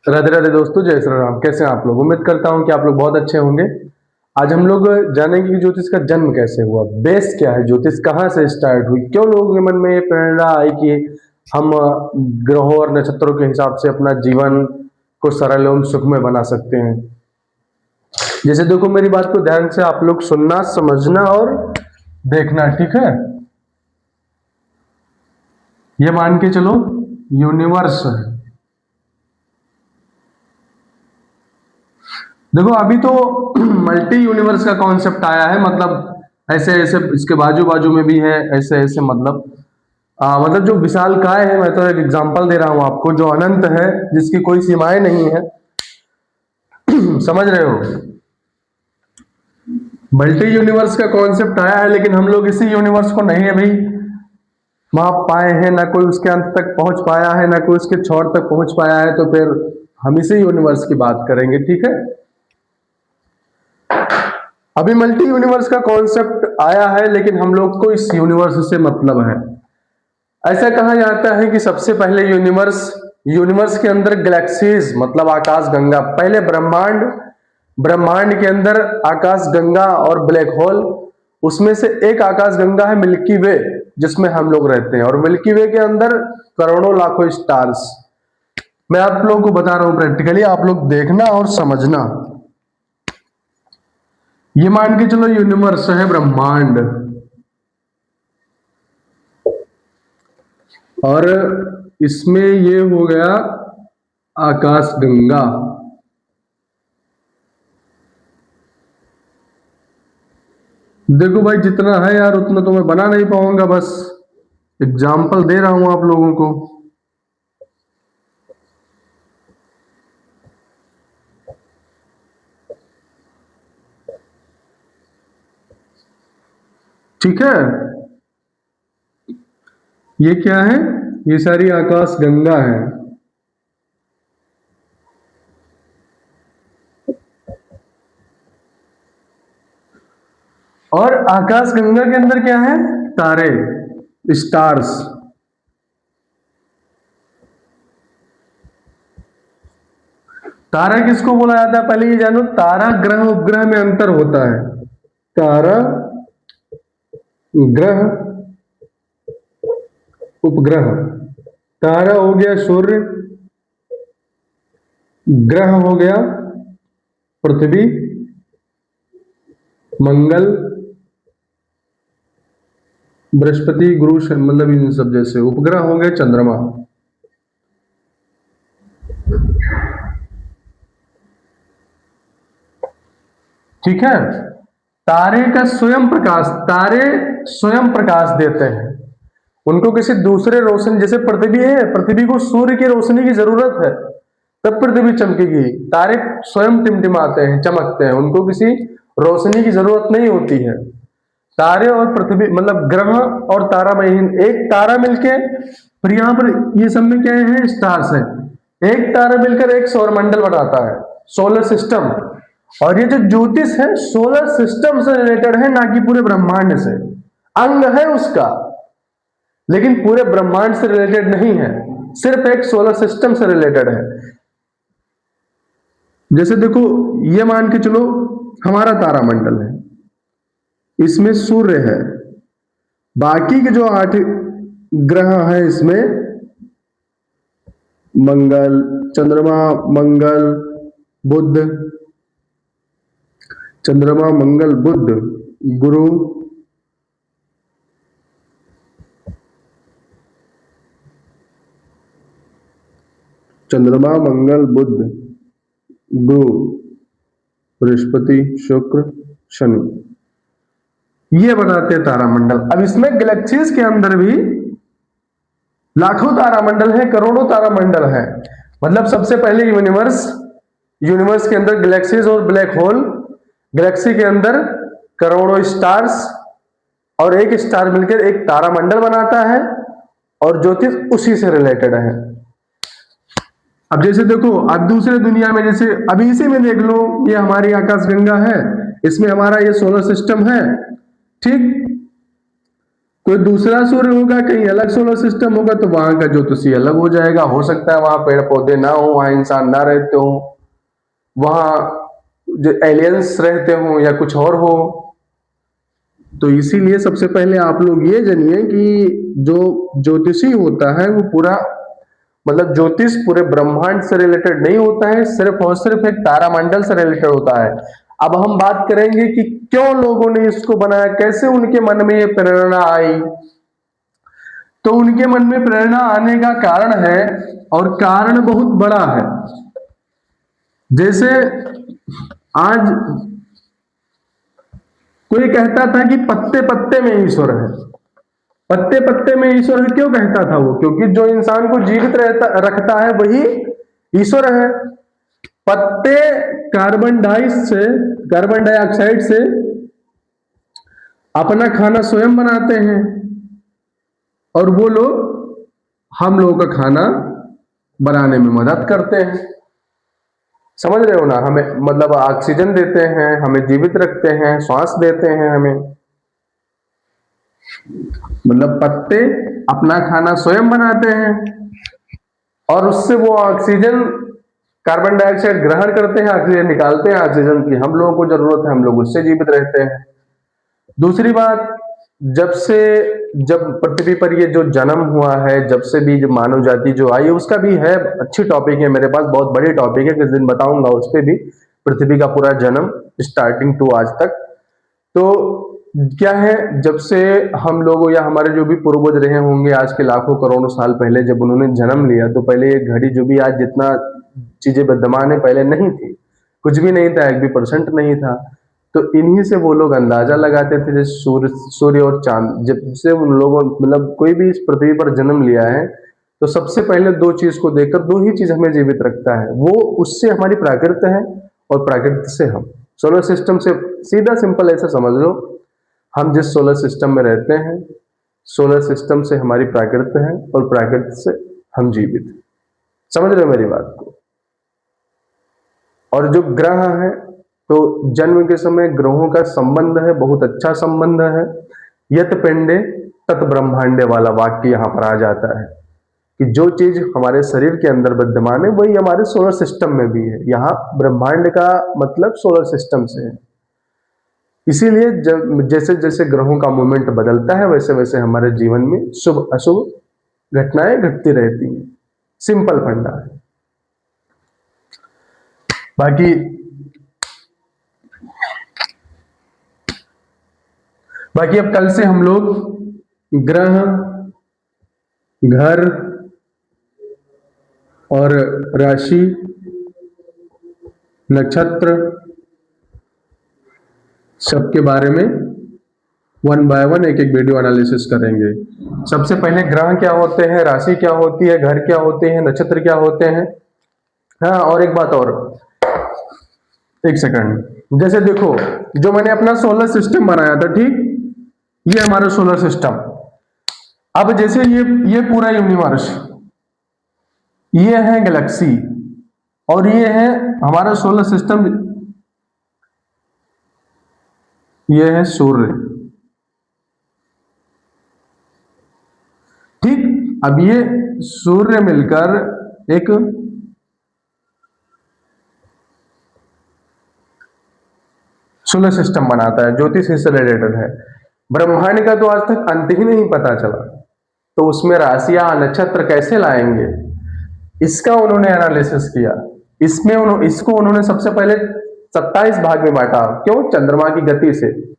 राधे राधे दोस्तों, जय श्री राम। कैसे हैं आप लोग? उम्मीद करता हूं कि आप लोग बहुत अच्छे होंगे। आज हम लोग जानेंगे कि ज्योतिष का जन्म कैसे हुआ, बेस क्या है, ज्योतिष कहाँ से स्टार्ट हुई, क्यों लोगों के मन में ये प्रेरणा आई कि हम ग्रहों और नक्षत्रों के हिसाब से अपना जीवन को सरल एवं सुखमय बना सकते हैं। जैसे देखो, मेरी बात को ध्यान से आप लोग सुनना, समझना और देखना, ठीक है? ये मान के चलो यूनिवर्स है। देखो, अभी तो मल्टी यूनिवर्स का कॉन्सेप्ट आया है। मतलब ऐसे ऐसे इसके बाजू बाजू में भी है, ऐसे ऐसे मतलब जो विशाल काय है, मैं तो एक एग्जांपल दे रहा हूं आपको, जो अनंत है, जिसकी कोई सीमाएं नहीं है। समझ रहे हो? मल्टी यूनिवर्स का कॉन्सेप्ट आया है, लेकिन हम लोग इसी यूनिवर्स को नहीं है भाई माप पाए हैं, ना कोई उसके अंत तक पहुंच पाया है, ना कोई उसके छोर तक पहुंच पाया है। तो फिर हम इसी यूनिवर्स की बात करेंगे, ठीक है? अभी मल्टी यूनिवर्स का कॉन्सेप्ट आया है, लेकिन हम लोग को इस यूनिवर्स से मतलब है। ऐसा कहा जाता है कि सबसे पहले यूनिवर्स यूनिवर्स के अंदर गैलेक्सीज, मतलब आकाश गंगा, पहले ब्रह्मांड, ब्रह्मांड के अंदर आकाश गंगा और ब्लैक होल। उसमें से एक आकाश गंगा है मिल्की वे, जिसमें हम लोग रहते हैं, और मिल्की वे के अंदर करोड़ों लाखों स्टार्स। मैं आप लोगों को बता रहा हूं प्रैक्टिकली, आप लोग देखना और समझना। ये मान के चलो यूनिवर्स है ब्रह्मांड, और इसमें ये हो गया आकाश गंगा। देखो भाई, जितना है यार उतना तो मैं बना नहीं पाऊंगा, बस एग्जाम्पल दे रहा हूं आप लोगों को। ठीक है? ये क्या है? ये सारी आकाश गंगा है। और आकाश गंगा के अंदर क्या है? तारे, स्टार्स। तारा किसको बोला जाता है, पहले ये जानो। तारा ग्रह उपग्रह में अंतर होता है। तारा, ग्रह, उपग्रह। तारा हो गया सूर्य, ग्रह हो गया पृथ्वी, मंगल, बृहस्पति, गुरु, मतलब इन सब जैसे। उपग्रह हो गए चंद्रमा। ठीक है? तारे का स्वयं प्रकाश, तारे स्वयं प्रकाश देते हैं। उनको किसी दूसरे रोशनी, जैसे पृथ्वी है, पृथ्वी को सूर्य की रोशनी की जरूरत है, तब पृथ्वी चमकेगी। तारे स्वयं टिमटिमाते हैं, चमकते हैं, उनको किसी रोशनी की जरूरत नहीं होती है। तारे और पृथ्वी, मतलब ग्रह और तारा में एक तारा मिलके, फिर यहाँ पर ये सब में क्या है? स्टार्स है। एक तारा मिलकर एक सौरमंडल बनाता है, सोलर सिस्टम। और ये जो ज्योतिष है, सोलर सिस्टम से रिलेटेड है, ना कि पूरे ब्रह्मांड से। अंग है उसका, लेकिन पूरे ब्रह्मांड से रिलेटेड नहीं है, सिर्फ एक सोलर सिस्टम से रिलेटेड है। जैसे देखो, ये मान के चलो हमारा तारामंडल है, इसमें सूर्य है, बाकी के जो 8 ग्रह हैं इसमें मंगल, चंद्रमा, मंगल, बुध, चंद्रमा, मंगल, बुध, गुरु, चंद्रमा, मंगल, बुध, गुरु, बृहस्पति, शुक्र, शनि, ये बनाते हैं तारामंडल। अब इसमें गैलेक्सीज के अंदर भी लाखों तारामंडल है, करोड़ों तारामंडल है। मतलब सबसे पहले यूनिवर्स, यूनिवर्स के अंदर गैलेक्सीज और ब्लैक होल, गैलेक्सी के अंदर करोड़ों स्टार्स, और एक स्टार मिलकर एक तारामंडल बनाता है, और ज्योतिष उसी से रिलेटेड है। अब जैसे देखो, अब दूसरे दुनिया में, जैसे अभी इसी में देख लो, ये हमारी आकाशगंगा है, इसमें हमारा ये सोलर सिस्टम है, ठीक? कोई दूसरा सूर्य होगा, कहीं अलग सोलर सिस्टम होगा, तो वहां का ज्योतिषी अलग हो जाएगा। हो सकता है वहां पेड़ पौधे ना हो, वहां इंसान ना रहते हो, वहां जो एलियंस रहते हो या कुछ और हो। तो इसीलिए सबसे पहले आप लोग ये जानिए कि जो ज्योतिषी होता है वो पूरा, मतलब ज्योतिष पूरे ब्रह्मांड से रिलेटेड नहीं होता है, सिर्फ और सिर्फ एक तारामंडल से रिलेटेड होता है। अब हम बात करेंगे कि क्यों लोगों ने इसको बनाया, कैसे उनके मन में ये प्रेरणा आई। तो उनके मन में प्रेरणा आने का कारण है, और कारण बहुत बड़ा है। जैसे आज कोई कहता था कि पत्ते पत्ते में ईश्वर है। पत्ते पत्ते में ईश्वर है क्यों कहता था वो? क्योंकि जो इंसान को जीवित रखता है वही ईश्वर है। पत्ते कार्बन डाइऑक्साइड से अपना खाना स्वयं बनाते हैं, और वो लोग हम लोगों का खाना बनाने में मदद करते हैं। समझ रहे हो ना? हमें मतलब ऑक्सीजन देते हैं, हमें जीवित रखते हैं, श्वास देते हैं हमें। मतलब पत्ते अपना खाना स्वयं बनाते हैं, और उससे वो ऑक्सीजन, कार्बन डाइऑक्साइड ग्रहण करते हैं, ऑक्सीजन निकालते हैं। ऑक्सीजन की हम लोगों को जरूरत है, हम लोग उससे जीवित रहते हैं। दूसरी बात, जब पृथ्वी पर ये जो जन्म हुआ है, जब से भी जो मानव जाति जो आई है, उसका भी है, अच्छी टॉपिक है मेरे पास, बहुत बड़ी टॉपिक है, किस दिन बताऊंगा उस पर भी, पृथ्वी का पूरा जन्म स्टार्टिंग टू आज तक। तो क्या है, जब से हम लोग या हमारे जो भी पूर्वज रहे होंगे आज के लाखों करोड़ों साल पहले, जब उन्होंने जन्म लिया, तो पहले ये घड़ी जो भी आज जितना चीजें विद्यमान है पहले नहीं थी, कुछ भी नहीं था, 1% नहीं था। तो इन्हीं से वो लोग अंदाजा लगाते थे, जैसे सूर्य और चांद। जब से उन लोगों, मतलब कोई भी इस पृथ्वी पर जन्म लिया है, तो सबसे पहले दो चीज को देखकर, दो ही चीज हमें जीवित रखता है, वो उससे हमारी प्राकृत है, और प्राकृत से हम। सोलर सिस्टम से सीधा सिंपल ऐसा समझ लो, हम जिस सोलर सिस्टम में रहते हैं, सोलर सिस्टम से हमारी प्राकृत है, और प्राकृत से हम जीवित हैं। समझ रहे हो मेरी बात को? और जो ग्रह है, तो जन्म के समय ग्रहों का संबंध है, बहुत अच्छा संबंध है। यत पिंडे तत ब्रह्मांडे वाला वाक्य यहां पर आ जाता है कि जो चीज हमारे शरीर के अंदर विद्यमान है वही हमारे सोलर सिस्टम में भी है। यहाँ ब्रह्मांड का मतलब सोलर सिस्टम से है। इसीलिए जब जैसे जैसे ग्रहों का मूवमेंट बदलता है, वैसे वैसे हमारे जीवन में शुभ अशुभ घटनाएं घटती रहती हैं। सिंपल फंडा है। बाकी अब कल से हम लोग ग्रह, घर और राशि, नक्षत्र सबके बारे में वन बाय वन एक एक वीडियो एनालिसिस करेंगे। सबसे पहले ग्रह क्या होते हैं, राशि क्या होती है, घर क्या होते हैं, नक्षत्र क्या होते हैं। हाँ, और एक बात और, एक सेकंड, जैसे देखो, जो मैंने अपना सोलर सिस्टम बनाया था, ठीक, ये हमारा सोलर सिस्टम। अब जैसे ये पूरा यूनिवर्स, ये है गैलेक्सी, और ये है हमारा सोलर सिस्टम, ये है सूर्य। ठीक, अब ये सूर्य मिलकर एक सोलर सिस्टम बनाता है, ज्योतिष से रिलेटेड है। ब्रह्मांड का तो आज तक अंत ही नहीं पता चला, तो उसमें राशियां नक्षत्र कैसे लाएंगे, इसका उन्होंने एनालिसिस किया। इसको उन्होंने सबसे पहले 27 भाग में बांटा। क्यों? चंद्रमा की गति से।